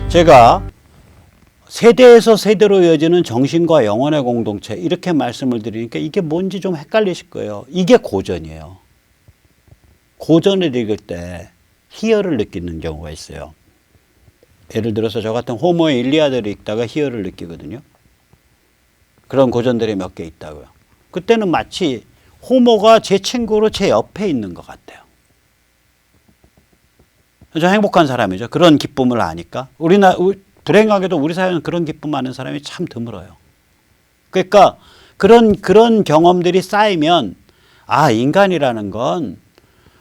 제가 세대에서 세대로 이어지는 정신과 영혼의 공동체 이렇게 말씀을 드리니까 이게 뭔지 좀 헷갈리실 거예요. 이게 고전이에요. 고전을 읽을 때 희열을 느끼는 경우가 있어요. 예를 들어서 저 같은 호모의 일리아드를 읽다가 희열을 느끼거든요. 그런 고전들이 몇 개 있다고요. 그때는 마치 호모가 제 친구로 제 옆에 있는 것 같아요. 저 행복한 사람이죠. 그런 기쁨을 아니까. 불행하게도 우리 사회는 그런 기쁨 아는 사람이 참 드물어요. 그러니까 그런 경험들이 쌓이면 아, 인간이라는 건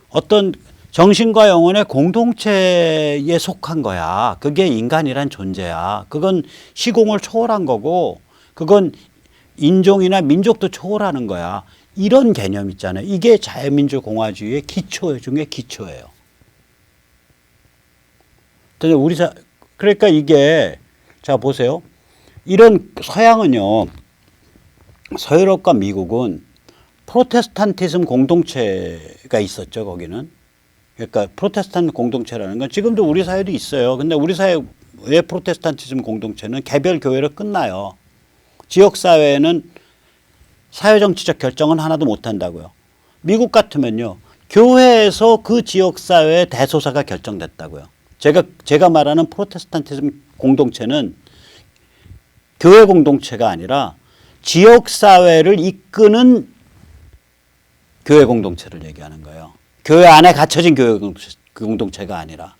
어떤 정신과 영혼의 공동체에 속한 거야. 그게 인간이란 존재야. 그건 시공을 초월한 거고 그건 인종이나 민족도 초월하는 거야. 이런 개념 있잖아요. 이게 자유민주공화주의의 기초 중에 기초예요. 그러니까 이게 자 보세요. 이런 서양은요. 서유럽과 미국은 프로테스탄티즘 공동체가 있었죠. 거기는. 그러니까 프로테스탄트 공동체라는 건 지금도 우리 사회도 있어요. 근데 우리 사회의 프로테스탄티즘 공동체는 개별 교회로 끝나요. 지역사회는 사회정치적 결정은 하나도 못한다고요. 미국 같으면요. 교회에서 그 지역사회의 대소사가 결정됐다고요. 제가 말하는 프로테스탄티즘 공동체는 교회 공동체가 아니라 지역사회를 이끄는 교회 공동체를 얘기하는 거예요. 교회 안에 갇혀진 교회 공동체가 아니라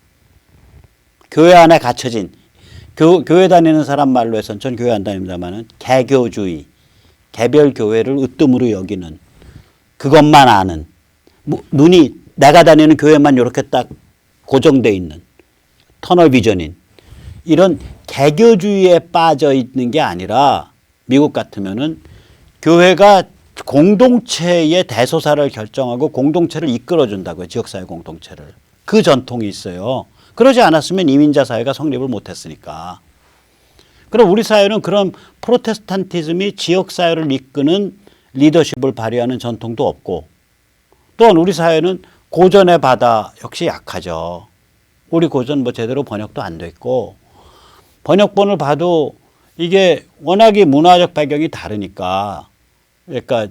교회 안에 갇혀진 교회 다니는 사람 말로 해서는 전 교회 안 다닙니다만은 개교주의, 개별 교회를 으뜸으로 여기는 그것만 아는 눈이 내가 다니는 교회만 이렇게 딱 고정돼 있는 터널 비전인 이런 개교주의에 빠져 있는 게 아니라 미국 같으면은 교회가 공동체의 대소사를 결정하고 공동체를 이끌어준다고요. 지역사회 공동체를. 그 전통이 있어요. 그러지 않았으면 이민자 사회가 성립을 못했으니까. 그럼 우리 사회는 그런 프로테스탄티즘이 지역사회를 이끄는 리더십을 발휘하는 전통도 없고 또한 우리 사회는 고전의 바다 역시 약하죠. 우리 고전 제대로 번역도 안 돼 있고 번역본을 봐도 이게 워낙에 문화적 배경이 다르니까 그러니까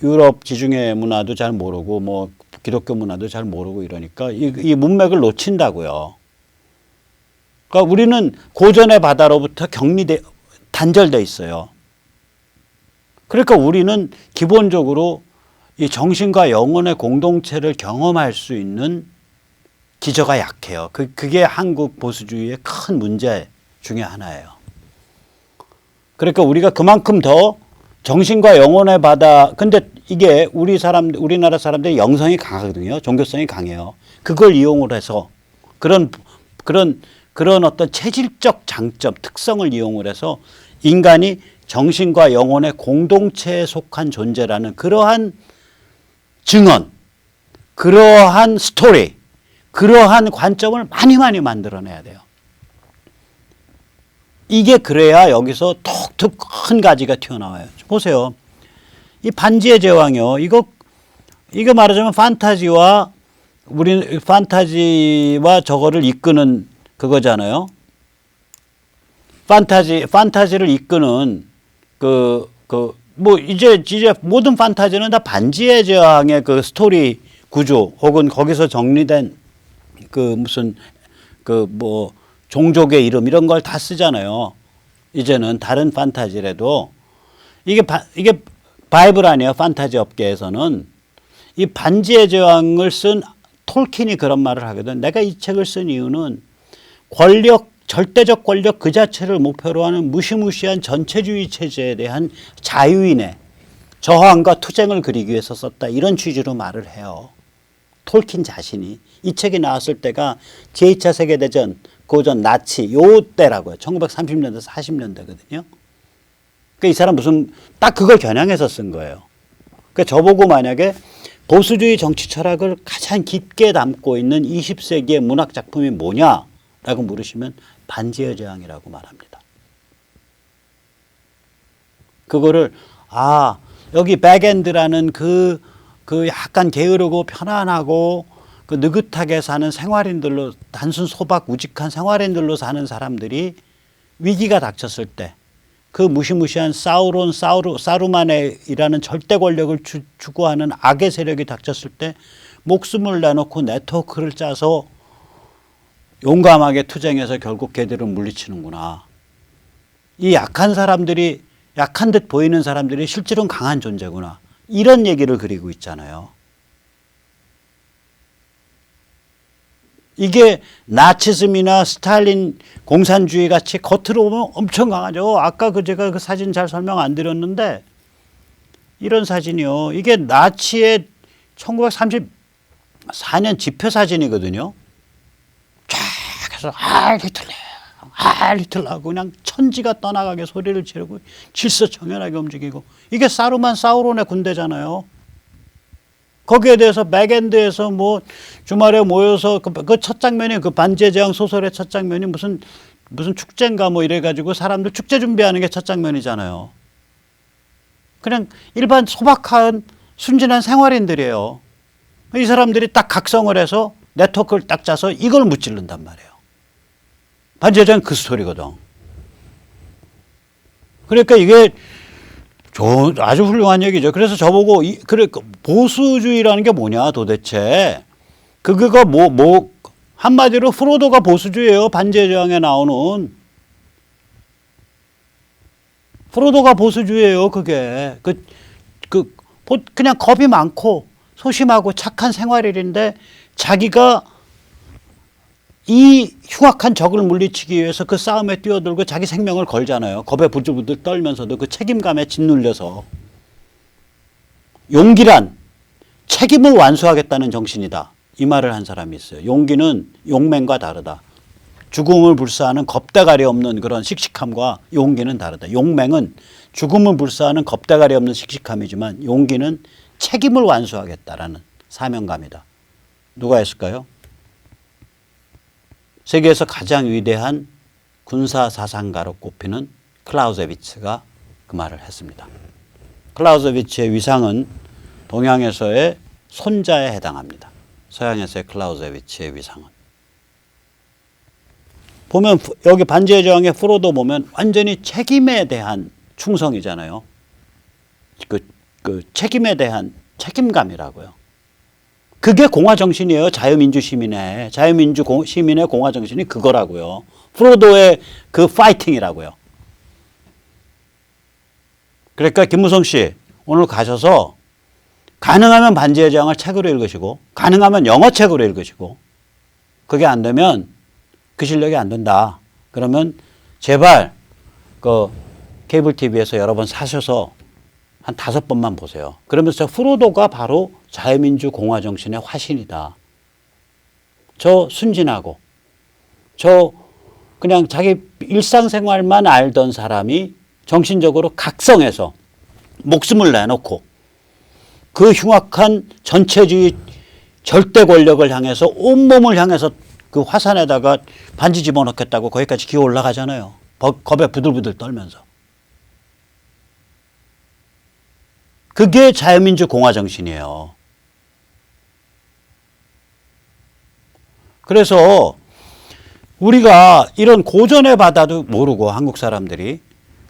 유럽 지중해 문화도 잘 모르고 기독교 문화도 잘 모르고 이러니까 이 문맥을 놓친다고요. 그러니까 우리는 고전의 바다로부터 단절돼 있어요. 그러니까 우리는 기본적으로 이 정신과 영혼의 공동체를 경험할 수 있는 기저가 약해요. 그게 한국 보수주의의 큰 문제 중에 하나예요. 그러니까 우리가 그만큼 더 정신과 영혼의 바다, 근데 이게 우리나라 사람들이 영성이 강하거든요. 종교성이 강해요. 그걸 이용을 해서 그런 어떤 체질적 장점, 특성을 이용을 해서 인간이 정신과 영혼의 공동체에 속한 존재라는 그러한 증언, 그러한 스토리, 그러한 관점을 많이 만들어내야 돼요. 이게 그래야 여기서 톡톡 큰 가지가 튀어나와요. 보세요. 이 반지의 제왕이요. 이거 말하자면 판타지와 저거를 이끄는 그거잖아요. 판타지를 이끄는 이제 모든 판타지는 다 반지의 제왕의 그 스토리 구조 혹은 거기서 정리된 종족의 이름 이런 걸 다 쓰잖아요. 이제는 다른 판타지라도 이게 바이블 아니에요. 판타지 업계에서는 이 반지의 제왕을 쓴 톨킨이 그런 말을 하거든. 내가 이 책을 쓴 이유는 절대적 권력 그 자체를 목표로 하는 무시무시한 전체주의 체제에 대한 자유인의 저항과 투쟁을 그리기 위해서 썼다. 이런 취지로 말을 해요. 톨킨 자신이. 이 책이 나왔을 때가 제2차 세계대전, 고전, 나치 요 때라고요. 1930년대, 40년대거든요. 그러니까 이 사람 딱 그걸 겨냥해서 쓴 거예요. 그러니까 저보고 만약에 보수주의 정치 철학을 가장 깊게 담고 있는 20세기의 문학 작품이 뭐냐라고 물으시면 반지의 제왕이라고 말합니다. 그거를 여기 백엔드라는 그 약간 게으르고 편안하고 그 느긋하게 사는 생활인들로 단순 소박 우직한 생활인들로 사는 사람들이 위기가 닥쳤을 때 그 무시무시한 사루만이라는 절대 권력을 추구하는 악의 세력이 닥쳤을 때 목숨을 내놓고 네트워크를 짜서 용감하게 투쟁해서 결국 걔들을 물리치는구나. 이 약한 사람들이 약한 듯 보이는 사람들이 실제로는 강한 존재구나. 이런 얘기를 그리고 있잖아요. 이게 나치즘이나 스탈린 공산주의 같이 겉으로 보면 엄청 강하죠. 아까 제가 그 사진 잘 설명 안 드렸는데 이런 사진이요. 이게 나치의 1934년 집회 사진이거든요. 쫙 해서 히틀러 하고 그냥 천지가 떠나가게 소리를 지르고 질서정연하게 움직이고 이게 사루만 사우론의 군대잖아요. 거기에 대해서 백엔드에서 뭐 주말에 모여서 그 첫 장면이 그 반지의 제왕 소설의 첫 장면이 무슨 축제인가 뭐 이래가지고 사람들 축제 준비하는 게 첫 장면이잖아요. 그냥 일반 소박한 순진한 생활인들이에요. 이 사람들이 딱 각성을 해서 네트워크를 딱 짜서 이걸 무찌른단 말이에요. 반지의 제왕 그 스토리거든. 그러니까 이게 아주 훌륭한 얘기죠. 그래서 저보고 보수주의라는 게 뭐냐 도대체. 그거가 한마디로 프로도가 보수주의예요. 반지의 제왕에 나오는. 프로도가 보수주의예요. 그게. 그냥 겁이 많고 소심하고 착한 생활인인데 자기가 이 흉악한 적을 물리치기 위해서 그 싸움에 뛰어들고 자기 생명을 걸잖아요. 겁에 부들부들 떨면서도 그 책임감에 짓눌려서. 용기란 책임을 완수하겠다는 정신이다. 이 말을 한 사람이 있어요. 용기는 용맹과 다르다. 죽음을 불사하는 겁대가리 없는 그런 씩씩함과 용기는 다르다. 용맹은 죽음을 불사하는 겁대가리 없는 씩씩함이지만 용기는 책임을 완수하겠다라는 사명감이다. 누가 했을까요? 세계에서 가장 위대한 군사 사상가로 꼽히는 클라우제비츠가 그 말을 했습니다. 클라우제비츠의 위상은 동양에서의 손자에 해당합니다. 서양에서의 클라우제비츠의 위상은. 보면 여기 반지의 제왕의 프로도 보면 완전히 책임에 대한 충성이잖아요. 그 책임에 대한 책임감이라고요. 그게 공화정신이에요. 자유민주 시민의 공화정신이 그거라고요. 프로도의 그 파이팅이라고요. 그러니까 김무성 씨 오늘 가셔서 가능하면 반지의 제왕을 책으로 읽으시고 가능하면 영어책으로 읽으시고 그게 안 되면 그 실력이 안 된다. 그러면 제발 그 케이블 TV에서 여러 번 사셔서 한 5번만 보세요. 그러면서 프로도가 바로 자유민주 공화정신의 화신이다. 저 순진하고 저 그냥 자기 일상생활만 알던 사람이 정신적으로 각성해서 목숨을 내놓고 그 흉악한 전체주의 절대 권력을 향해서 온몸을 향해서 그 화산에다가 반지 집어넣겠다고 거기까지 기어 올라가잖아요. 겁에 부들부들 떨면서. 그게 자유민주 공화정신이에요. 그래서 우리가 이런 고전의 바다도 모르고 한국 사람들이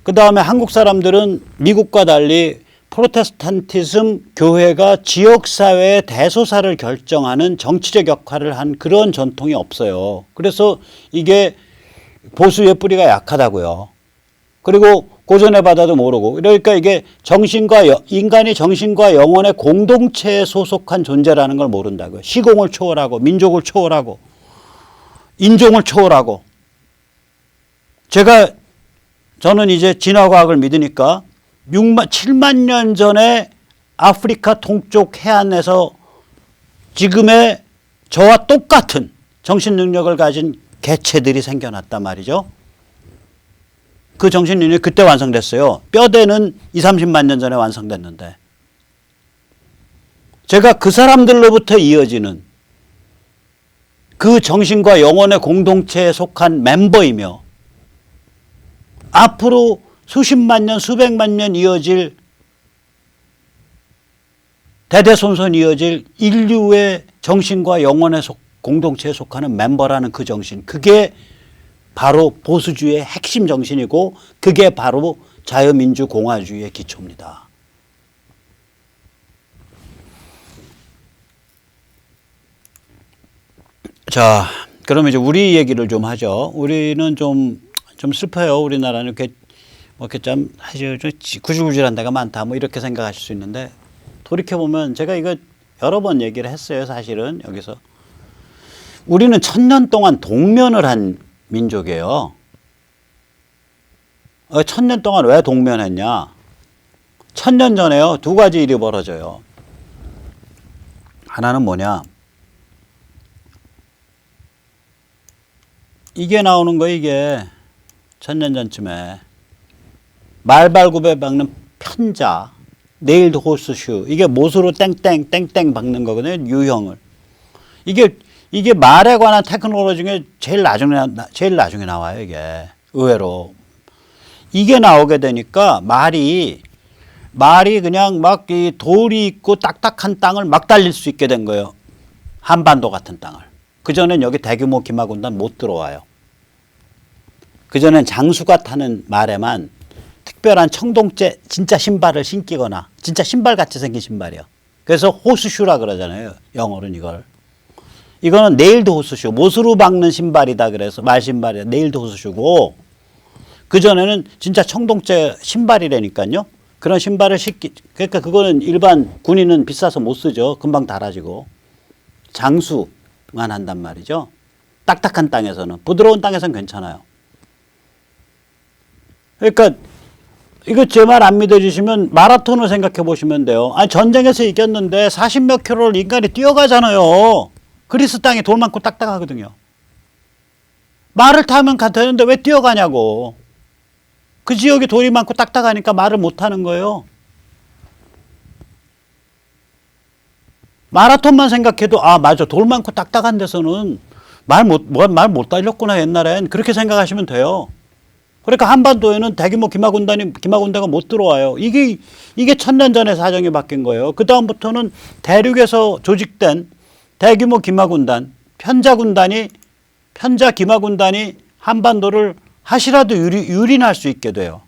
그 다음에 한국 사람들은 미국과 달리 프로테스탄티즘 교회가 지역사회의 대소사를 결정하는 정치적 역할을 한 그런 전통이 없어요. 그래서 이게 보수의 뿌리가 약하다고요. 그리고 고전의 바다도 모르고 그러니까 이게 인간이 정신과 영혼의 공동체에 소속한 존재라는 걸 모른다고요. 시공을 초월하고 민족을 초월하고 인종을 초월하고 저는 이제 진화과학을 믿으니까 7만 년 전에 아프리카 동쪽 해안에서 지금의 저와 똑같은 정신 능력을 가진 개체들이 생겨났단 말이죠. 그 정신 능력이 그때 완성됐어요. 뼈대는 20-30만 년 전에 완성됐는데 제가 그 사람들로부터 이어지는 그 정신과 영혼의 공동체에 속한 멤버이며 앞으로 수십만 년, 수백만 년 이어질 대대손손 이어질 인류의 정신과 영혼의 공동체에 속하는 멤버라는 그 정신, 그게 바로 보수주의의 핵심 정신이고 그게 바로 자유민주공화주의의 기초입니다. 자, 그러면 이제 우리 얘기를 좀 하죠. 우리는 좀 슬퍼요. 우리나라는 이렇게 좀 사실 구질구질한 데가 많다. 뭐 이렇게 생각하실 수 있는데 돌이켜 보면 제가 이거 여러 번 얘기를 했어요. 사실은 여기서 우리는 1000년 동안 동면을 한 민족이에요. 1000년 동안 왜 동면했냐? 1000년 전에요. 두 가지 일이 벌어져요. 하나는 뭐냐? 이게 나오는 거 이게 1000년 전쯤에 말발굽에 박는 편자, 네일드 호스슈, 이게 못으로 땡땡 박는 거거든요. 유형을. 이게 말에 관한 테크놀로지 중에 제일 나중에 나와요. 이게 의외로 이게 나오게 되니까 말이 그냥 막 이 돌이 있고 딱딱한 땅을 막 달릴 수 있게 된 거예요. 한반도 같은 땅을. 그전엔 여기 대규모 기마군단 못 들어와요. 그전엔 장수가 타는 말에만 특별한 청동째 진짜 신발을 신기거나 진짜 신발같이 생긴 신발이요. 그래서 호스슈라 그러잖아요. 영어로는 이걸. 이거는 네일드 호스슈. 못으로 박는 신발이다 그래서 말 신발이다. 네일드 호스슈고 그전에는 진짜 청동째 신발이라니까요. 그런 신발을 그러니까 그거는 일반 군인은 비싸서 못 쓰죠. 금방 닳아지고. 장수만 한단 말이죠. 딱딱한 땅에서는. 부드러운 땅에서는 괜찮아요. 그러니까 이거 제 말 안 믿어주시면 마라톤을 생각해 보시면 돼요. 아니 전쟁에서 이겼는데 40몇 킬로를 인간이 뛰어가잖아요. 그리스 땅이 돌 많고 딱딱하거든요. 말을 타면 되는데 왜 뛰어가냐고. 그 지역에 돌이 많고 딱딱하니까 말을 못 타는 거예요. 마라톤만 생각해도 맞아. 돌 많고 딱딱한 데서는 말 못 달렸구나 옛날엔. 그렇게 생각하시면 돼요. 그러니까 한반도에는 대규모 기마군대가 못 들어와요. 이게 1000년 전에 사정이 바뀐 거예요. 그 다음부터는 대륙에서 조직된 대규모 기마군단, 편자 기마군단이 한반도를 하시라도 유린할 수 있게 돼요.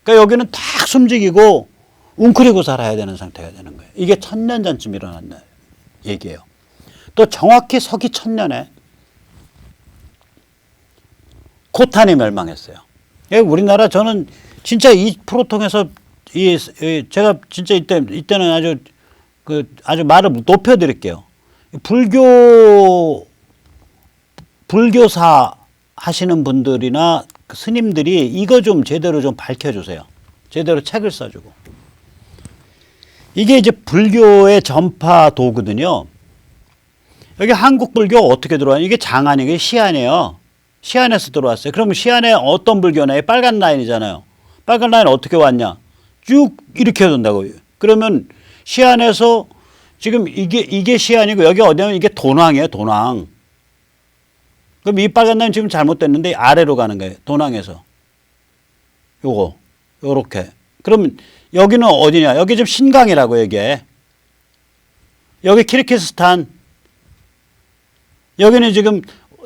그러니까 여기는 탁 숨지기고 웅크리고 살아야 되는 상태가 되는 거예요. 이게 1000년 전쯤 일어난 얘기예요. 또 정확히 서기 1000년에 코탄이 멸망했어요. 우리나라 저는 진짜 이 프로통에서 제가 진짜 이때는 아주 말을 높여드릴게요. 불교사 하시는 분들이나 스님들이 이거 좀 제대로 좀 밝혀주세요. 제대로 책을 써주고. 이게 이제 불교의 전파도거든요. 여기 한국 불교 어떻게 들어와요? 이게 장안이에요. 이게 시안이에요. 시안에서 들어왔어요. 그러면 시안에 어떤 불교네? 빨간 라인이잖아요. 빨간 라인 어떻게 왔냐? 쭉 이렇게 된다고. 그러면 시안에서 지금 이게 시안이고 여기 어디냐면 이게 돈왕이에요. 돈왕. 그럼 이 빨간 라인 지금 잘못됐는데 아래로 가는 거예요. 돈왕에서. 요렇게. 그러면 여기는 어디냐? 여기 지금 신강이라고 얘기해. 여기 키르기스탄. 여기는 지금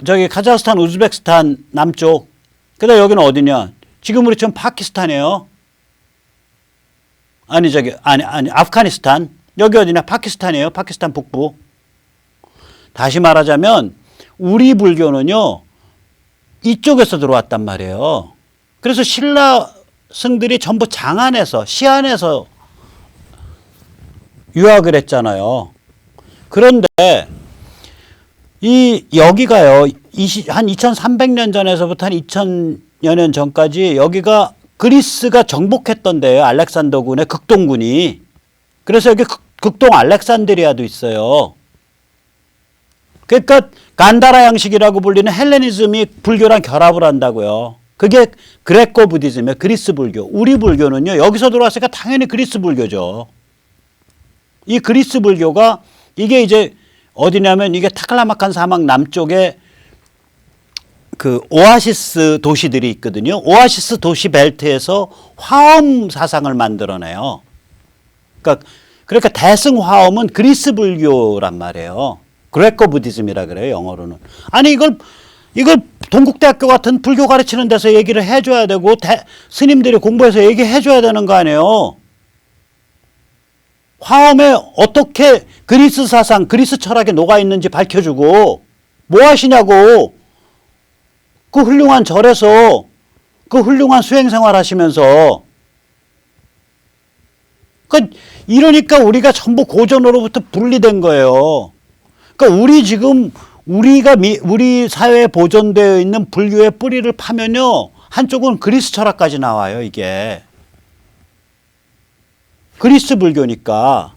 저기 카자흐스탄, 우즈베키스탄 남쪽. 그다음 여기는 어디냐? 지금 우리처럼 파키스탄이에요. 아니 아프가니스탄. 여기 어디냐? 파키스탄이에요. 파키스탄 북부. 다시 말하자면 우리 불교는요. 이쪽에서 들어왔단 말이에요. 그래서 신라승들이 전부 장안에서 시안에서 유학을 했잖아요. 그런데 여기가요, 한 2300년 전에서부터 한 2000여 년 전까지 여기가 그리스가 정복했던 데예요. 알렉산더군의 극동군이. 그래서 여기 극동 알렉산드리아도 있어요. 그러니까 간다라 양식이라고 불리는 헬레니즘이 불교랑 결합을 한다고요. 그게 그레코 부디즘이에요. 그리스 불교. 우리 불교는요, 여기서 들어왔으니까 당연히 그리스 불교죠. 이 그리스 불교가 이게 이제 어디냐면 이게 타클라마칸 사막 남쪽에 그 오아시스 도시들이 있거든요. 오아시스 도시 벨트에서 화엄 사상을 만들어내요. 그러니까 그러니까 대승화엄은 그리스 불교란 말이에요. 그레코 부디즘이라 그래요, 영어로는. 아니 이걸 동국대학교 같은 불교 가르치는 데서 얘기를 해줘야 되고 스님들이 공부해서 얘기해줘야 되는 거 아니에요. 화엄에 어떻게 그리스 사상, 그리스 철학에 녹아있는지 밝혀주고 뭐 하시냐고. 그 훌륭한 절에서 그 훌륭한 수행생활 하시면서. 이러니까 우리가 전부 고전으로부터 분리된 거예요. 그러니까 우리 사회에 보존되어 있는 불교의 뿌리를 파면요, 한쪽은 그리스 철학까지 나와요. 이게 그리스 불교니까.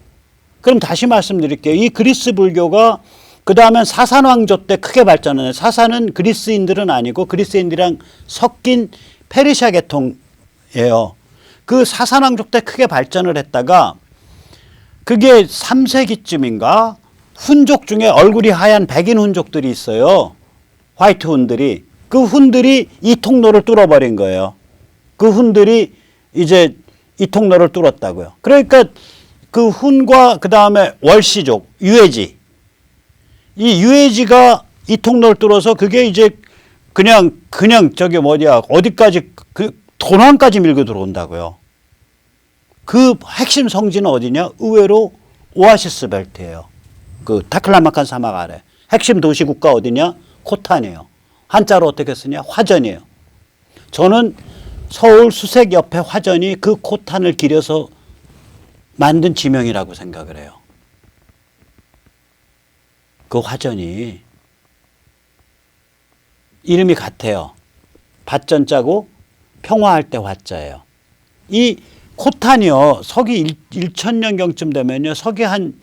그럼 다시 말씀드릴게요. 이 그리스 불교가 그 다음엔 사산 왕조 때 크게 발전해요. 사산은 그리스인들은 아니고 그리스인들이랑 섞인 페르시아 계통이에요. 그 사산 왕조 때 크게 발전을 했다가 그게 3세기쯤인가 훈족 중에 얼굴이 하얀 백인 훈족들이 있어요. 화이트 훈들이. 그 훈들이 이 통로를 뚫어버린 거예요. 그 훈들이 이제 이 통로를 뚫었다고요. 그러니까 그 훈과 그 다음에 월시족, 유해지. 이 유해지가 이 통로를 뚫어서 그게 이제 그냥 저기 어디까지 도난까지 밀고 들어온다고요. 그 핵심 성지는 어디냐? 의외로 오아시스 벨트예요. 그 타클라마칸 사막 아래. 핵심 도시 국가 어디냐? 코탄이에요. 한자로 어떻게 쓰냐? 화전이에요. 저는 서울 수색 옆에 화전이 그 코탄을 기려서 만든 지명이라고 생각을 해요. 그 화전이 이름이 같아요. 밭전자고 평화할 때 화자예요. 이 코탄이요. 서기 1000년경쯤 되면요. 서기 한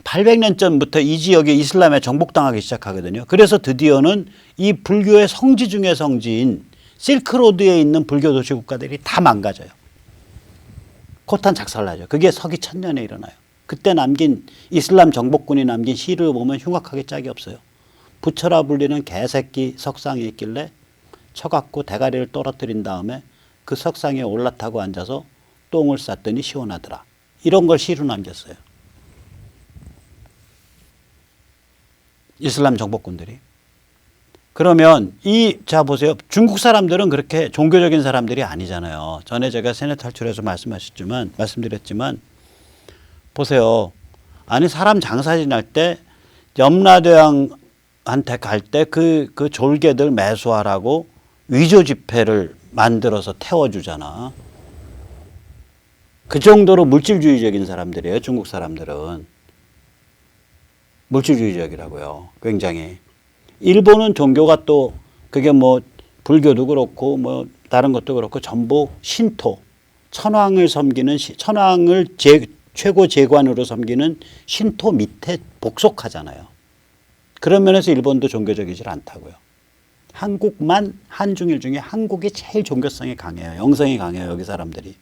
800년 전부터 이 지역에 이슬람에 정복당하기 시작하거든요. 그래서 드디어는 이 불교의 성지 중의 성지인 실크로드에 있는 불교 도시 국가들이 다 망가져요. 코탄 작살나죠. 그게 서기 1000년에 일어나요. 그때 남긴 이슬람 정복군이 남긴 시를 보면 흉악하게 짝이 없어요. 부처라 불리는 개새끼 석상이 있길래 쳐갖고 대가리를 떨어뜨린 다음에 그 석상에 올라타고 앉아서 똥을 쌌더니 시원하더라. 이런 걸 시로 남겼어요. 이슬람 정복군들이. 그러면 자 보세요. 중국 사람들은 그렇게 종교적인 사람들이 아니잖아요. 전에 제가 세뇌 탈출에서 말씀드렸지만 보세요. 아니 사람 장사 지날 때 염라대왕한테 갈 때 그 졸개들 매수하라고 위조 지폐를 만들어서 태워주잖아. 그 정도로 물질주의적인 사람들이에요. 중국 사람들은. 물질주의적이라고요. 굉장히. 일본은 종교가 또 그게 뭐 불교도 그렇고 뭐 다른 것도 그렇고 전부 신토. 천황을 섬기는 천황을 최고 제관으로 섬기는 신토 밑에 복속하잖아요. 그런 면에서 일본도 종교적이질 않다고요. 한국만 한중일 중에 한국이 제일 종교성이 강해요. 영성이 강해요. 여기 사람들이.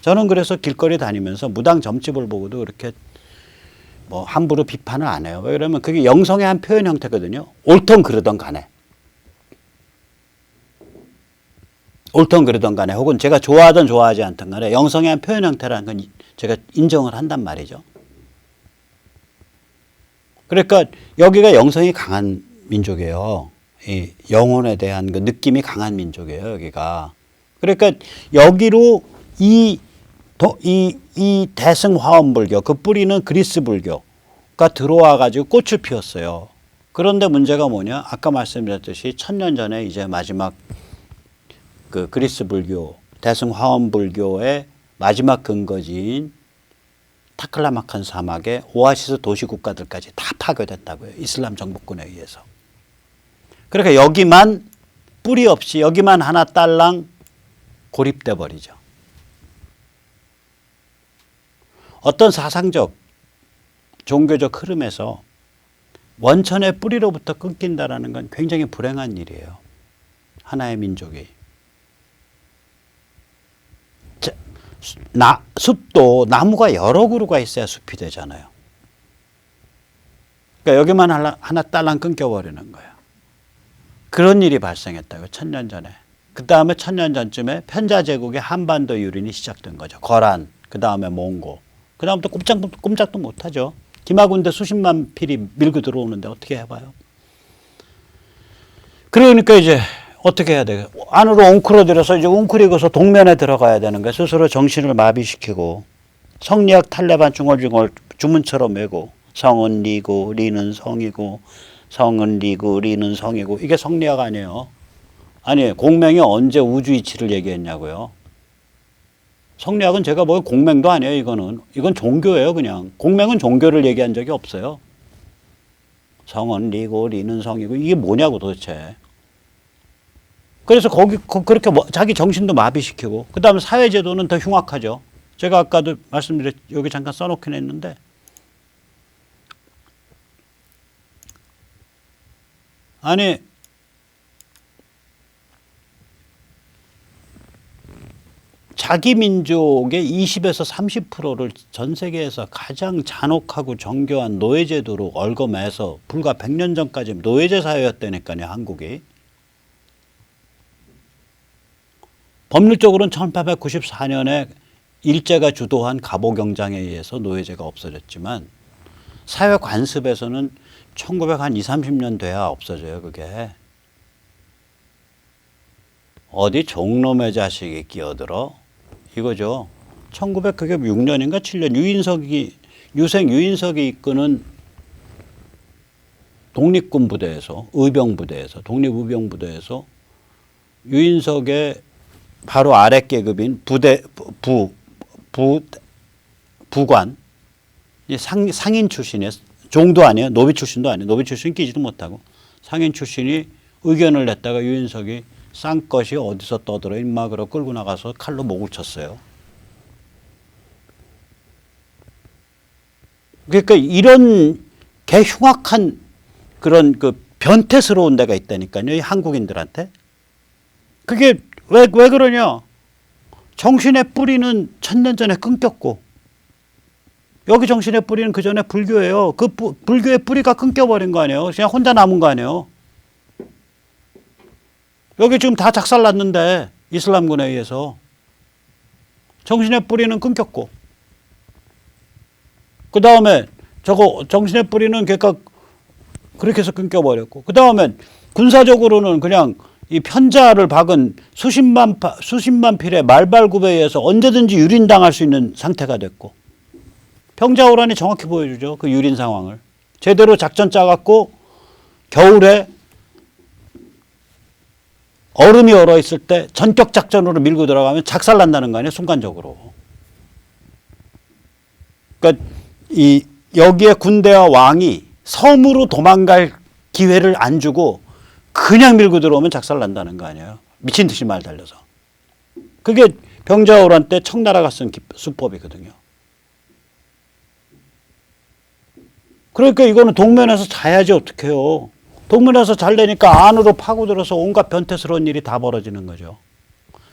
저는 그래서 길거리 다니면서 무당 점집을 보고도 그렇게 뭐 함부로 비판을 안 해요. 왜 그러면 그게 영성의 한 표현 형태거든요. 옳던 그러던 간에. 옳던 그러던 간에 혹은 제가 좋아하든 좋아하지 않든 간에 영성의 한 표현 형태라는 건 제가 인정을 한단 말이죠. 그러니까 여기가 영성이 강한 민족이에요. 이 영혼에 대한 그 느낌이 강한 민족이에요. 여기가. 그러니까 여기로 이 대승화엄불교, 그 뿌리는 그리스 불교가 들어와 가지고 꽃을 피웠어요. 그런데 문제가 뭐냐? 아까 말씀드렸듯이 1000년 전에 이제 마지막 그 그리스 불교, 대승화엄불교의 마지막 근거지인 타클라마칸 사막의 오아시스 도시 국가들까지 다 파괴됐다고요. 이슬람 정복군에 의해서. 그러니까 여기만 뿌리 없이 여기만 하나 딸랑 고립돼 버리죠. 어떤 사상적, 종교적 흐름에서 원천의 뿌리로부터 끊긴다는 건 굉장히 불행한 일이에요. 하나의 민족이. 숲도 나무가 여러 그루가 있어야 숲이 되잖아요. 그러니까 여기만 하나 딸랑 끊겨버리는 거예요. 그런 일이 발생했다고요. 1000년 전에. 그 다음에 1000년 전쯤에 편자제국의 한반도 유린이 시작된 거죠. 거란, 그 다음에 몽고. 그다음부터 꼼짝도 못하죠. 김하군데 수십만 필이 밀고 들어오는데 어떻게 해봐요. 그러니까 이제 어떻게 해야 돼요? 안으로 웅크러들여서 이제 웅크리고서 동면에 들어가야 되는 거예요. 스스로 정신을 마비시키고 성리학 탈레반 중얼중얼 주문처럼 외고 성은 리고 리는 성이고 성은 리고 리는 성이고 이게 성리학 아니에요. 아니 공명이 언제 우주 이치를 얘기했냐고요. 성리학은 제가 뭐 공명도 아니에요. 이건 종교예요. 그냥 공명은 종교를 얘기한 적이 없어요. 성은 리고 리는 성이고 이게 뭐냐고 도대체. 그래서 그렇게 자기 정신도 마비시키고 그 다음에 사회제도는 더 흉악하죠. 제가 아까도 말씀드렸 여기 잠깐 써놓긴 했는데 아니 자기 민족의 20에서 30%를 전 세계에서 가장 잔혹하고 정교한 노예제도로 얽어매서 불과 100년 전까지 노예제 사회였다니까요. 한국이. 법률적으로는 1894년에 일제가 주도한 갑오경장에 의해서 노예제가 없어졌지만 사회 관습에서는 1920, 30년 돼야 없어져요. 그게. 어디 종놈의 자식이 끼어들어? 이거죠. 1906년인가 7년 유인석이 이끄는 독립군 부대에서 의병부대에서 독립의병부대에서 유인석의 바로 아래 계급인 부관 상인 출신의 종도 아니에요. 노비 출신도 아니에요. 노비 출신 끼지도 못하고 상인 출신이 의견을 냈다가 유인석이 쌍것이 어디서 떠들어 임막으로 끌고 나가서 칼로 목을 쳤어요. 그러니까 이런 개 흉악한 그런 그 변태스러운 데가 있다니까요. 이 한국인들한테. 그게 왜 그러냐. 정신의 뿌리는 1000년 전에 끊겼고 여기 정신의 뿌리는 그 전에 불교예요. 그 불교의 뿌리가 끊겨버린 거 아니에요. 그냥 혼자 남은 거 아니에요. 여기 지금 다 작살났는데 이슬람군에 의해서 정신의 뿌리는 끊겼고 그 다음에 저거 정신의 뿌리는 그러니까 그렇게 해서 끊겨버렸고 그 다음에 군사적으로는 그냥 이 편자를 박은 수십만 필의 말발굽에 의해서 언제든지 유린당할 수 있는 상태가 됐고 평자호란이 정확히 보여주죠. 그 유린 상황을. 제대로 작전 짜갖고 겨울에 얼음이 얼어 있을 때 전격 작전으로 밀고 들어가면 작살난다는 거 아니에요. 순간적으로. 그러니까 여기에 군대와 왕이 섬으로 도망갈 기회를 안 주고 그냥 밀고 들어오면 작살난다는 거 아니에요. 미친 듯이 말 달려서. 그게 병자호란 때 청나라가 쓴 수법이거든요. 그러니까 이거는 동면에서 자야지 어떡해요. 동면에서 잘되니까 안으로 파고들어서 온갖 변태스러운 일이 다 벌어지는 거죠.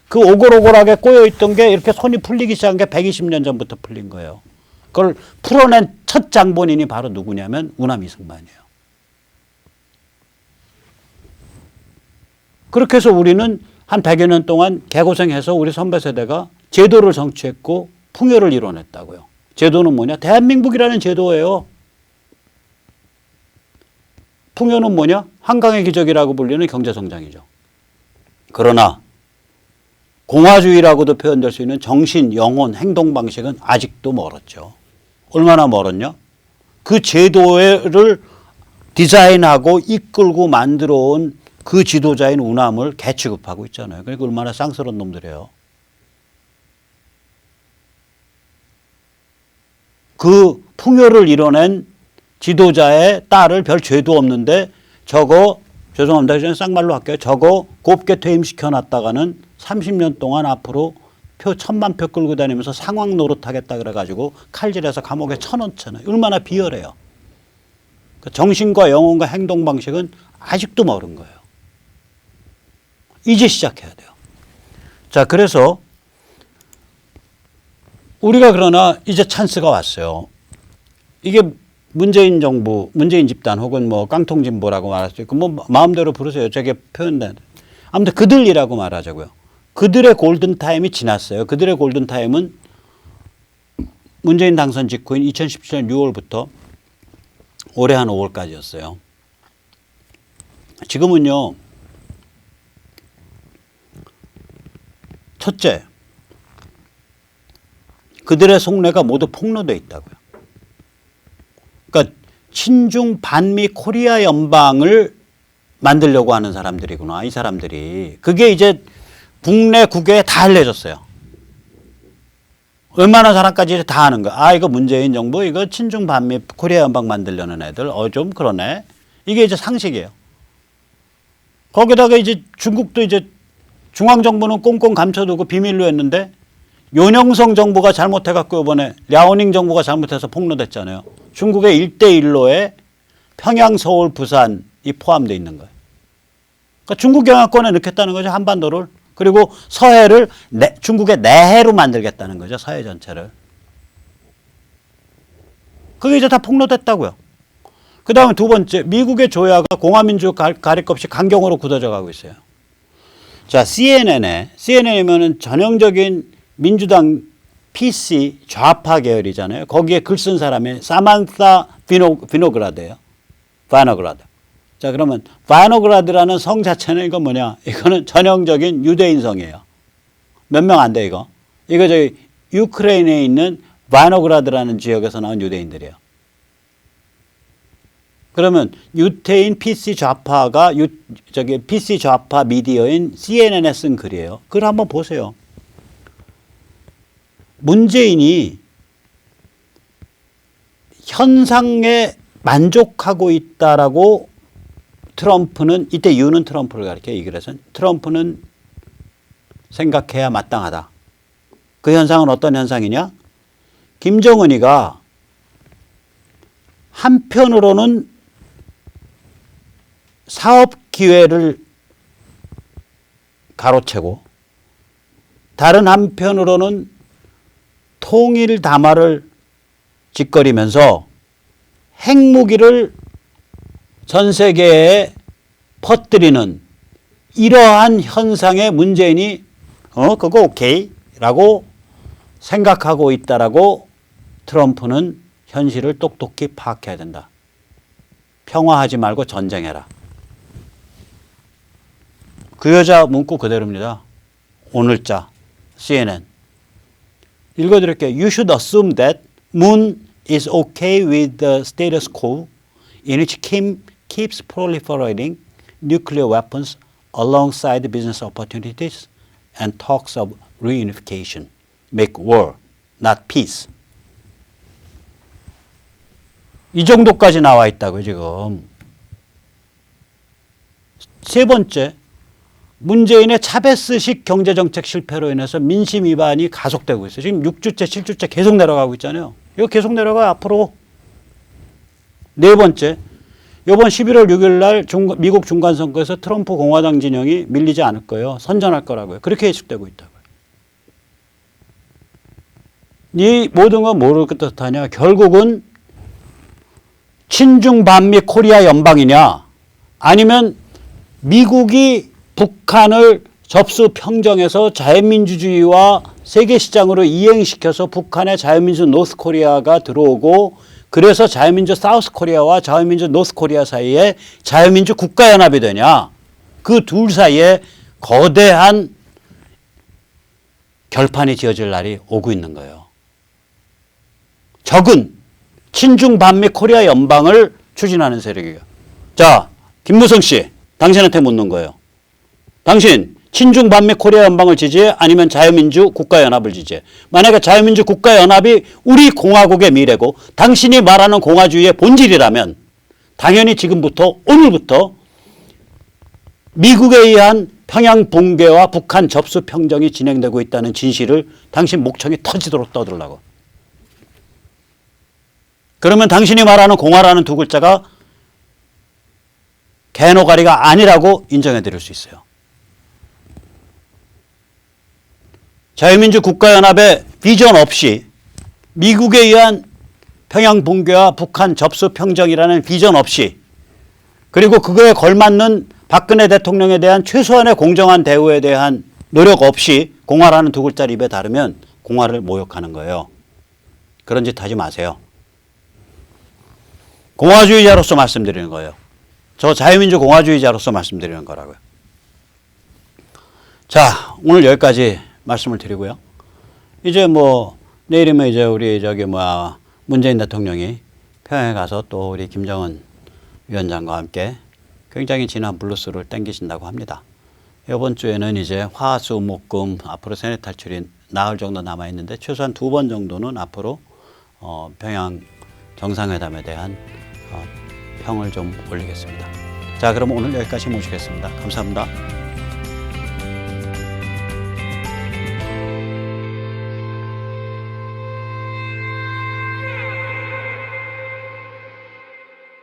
그 오골오골하게 꼬여있던 게 이렇게 손이 풀리기 시작한 게 120년 전부터 풀린 거예요. 그걸 풀어낸 첫 장본인이 바로 누구냐면 우남 이승만이에요. 그렇게 해서 우리는 한 100여 년 동안 개고생해서 우리 선배 세대가 제도를 성취했고 풍요를 이뤄냈다고요. 제도는 뭐냐? 대한민국이라는 제도예요. 풍요는 뭐냐? 한강의 기적이라고 불리는 경제성장이죠. 그러나 공화주의라고도 표현될 수 있는 정신, 영혼, 행동 방식은 아직도 멀었죠. 얼마나 멀었냐? 그 제도를 디자인하고 이끌고 만들어 온 그 지도자인 우남을 개취급하고 있잖아요. 그러니까 얼마나 쌍스러운 놈들이에요. 그 풍요를 이뤄낸 지도자의 딸을 별 죄도 없는데 저거 죄송합니다. 저는 쌍말로 할게요. 저거 곱게 퇴임시켜 놨다가는 30년 동안 앞으로 표 1000만 표 끌고 다니면서 상황 노릇하겠다 그래가지고 칼질해서 감옥에 쳐넣잖아요. 얼마나 비열해요. 정신과 영혼과 행동 방식은 아직도 멀은 거예요. 이제 시작해야 돼요. 자, 그래서 우리가 그러나 이제 찬스가 왔어요. 이게 문재인 정부, 문재인 집단 혹은 뭐 깡통 진보라고 말할 수 있고 뭐 마음대로 부르세요. 저게 표현된. 아무튼 그들이라고 말하자고요. 그들의 골든타임이 지났어요. 그들의 골든타임은 문재인 당선 직후인 2017년 6월부터 올해 한 5월까지였어요. 지금은요. 첫째, 그들의 속내가 모두 폭로되어 있다고요. 그러니까 친중 반미 코리아 연방을 만들려고 하는 사람들이구나. 이 사람들이. 그게 이제 국내 국외에 다 알려졌어요. 웬만한 사람까지 다 아는 거야. 아, 이거 문재인 정부, 이거 친중 반미 코리아 연방 만들려는 애들. 좀 그러네. 이게 이제 상식이에요. 거기다가 이제 중국도 이제 중앙정부는 꽁꽁 감춰두고 비밀로 했는데 윤영성 정부가 잘못해갖고 이번에 랴오닝 정부가 잘못해서 폭로됐잖아요. 중국의 1대1로에 평양, 서울, 부산이 포함되어 있는 거예요. 그러니까 중국 영향권에 넣겠다는 거죠. 한반도를. 그리고 서해를 중국의 내해로 만들겠다는 거죠. 서해 전체를. 그게 이제 다 폭로됐다고요. 그 다음에 두 번째, 미국의 조야가 공화민주 가릴 것 없이 강경으로 굳어져 가고 있어요. 자, CNN이면은 전형적인 민주당 PC 좌파 계열이잖아요. 거기에 글 쓴 사람이 사만사 비노그라드예요. 바노그라드. 자, 그러면 바노그라드라는 성 자체는 이건 뭐냐? 이거는 전형적인 유대인 성이에요. 몇 명 안 돼, 이거. 이거 저기 우크라이나에 있는 바노그라드라는 지역에서 나온 유대인들이에요. 그러면 유태인 PC 좌파가 PC 좌파 미디어인 CNN에 쓴 글이에요. 글 한번 보세요. 문재인이 현상에 만족하고 있다라고 트럼프는, 이때 유는 트럼프를 가리켜요. 이 글에서는 트럼프는 생각해야 마땅하다. 그 현상은 어떤 현상이냐? 김정은이가 한편으로는 사업 기회를 가로채고 다른 한편으로는 통일 담화를 짓거리면서 핵무기를 전 세계에 퍼뜨리는 이러한 현상에 문재인이 그거 오케이 라고 생각하고 있다라고 트럼프는 현실을 똑똑히 파악해야 된다. 평화하지 말고 전쟁해라. 그 여자 문구 그대로입니다. 오늘자 CNN. 읽어드릴게요. You should assume that Moon is okay with the status quo in which Kim keeps proliferating nuclear weapons alongside business opportunities and talks of reunification. Make war, not peace. 이 정도까지 나와 있다고요, 지금. 세 번째, 문재인의 차베스식 경제정책 실패로 인해서 민심 위반이 가속되고 있어요. 지금 6주째, 7주째 계속 내려가고 있잖아요. 이거 계속 내려가요, 앞으로. 네 번째, 이번 11월 6일 날 미국 중간선거에서 트럼프 공화당 진영이 밀리지 않을 거예요. 선전할 거라고요. 그렇게 예측되고 있다고요. 이 모든 건 뭐를 뜻하냐. 결국은 친중 반미 코리아 연방이냐 아니면 미국이 북한을 접수 평정해서 자유민주주의와 세계시장으로 이행시켜서 북한의 자유민주 노스코리아가 들어오고 그래서 자유민주 사우스코리아와 자유민주 노스코리아 사이에 자유민주 국가연합이 되냐. 그 둘 사이에 거대한 결판이 지어질 날이 오고 있는 거예요. 적은 친중 반미 코리아 연방을 추진하는 세력이에요. 자, 김무성 씨, 당신한테 묻는 거예요. 당신 친중 반미 코리아 연방을 지지해? 아니면 자유민주 국가연합을 지지해? 만약에 자유민주 국가연합이 우리 공화국의 미래고 당신이 말하는 공화주의의 본질이라면 당연히 지금부터 오늘부터 미국에 의한 평양 붕괴와 북한 접수 평정이 진행되고 있다는 진실을 당신 목청이 터지도록 떠들라고. 그러면 당신이 말하는 공화라는 두 글자가 개노가리가 아니라고 인정해 드릴 수 있어요. 자유민주 국가연합의 비전 없이 미국에 의한 평양 붕괴와 북한 접수 평정이라는 비전 없이 그리고 그거에 걸맞는 박근혜 대통령에 대한 최소한의 공정한 대우에 대한 노력 없이 공화라는 두 글자를 입에 다루면 공화를 모욕하는 거예요. 그런 짓 하지 마세요. 공화주의자로서 말씀드리는 거예요. 저 자유민주 공화주의자로서 말씀드리는 거라고요. 자, 오늘 여기까지 말씀을 드리고요. 이제 뭐 내일이면 이제 우리 문재인 대통령이 평양에 가서 또 우리 김정은 위원장과 함께 굉장히 진한 블루스를 땡기신다고 합니다. 이번 주에는 이제 화, 수, 목, 금 앞으로 세뇌 탈출이 나흘 정도 남아 있는데 최소한 2번 정도는 앞으로 평양 정상회담에 대한 평을 좀 올리겠습니다. 자, 그럼 오늘 여기까지 모시겠습니다. 감사합니다.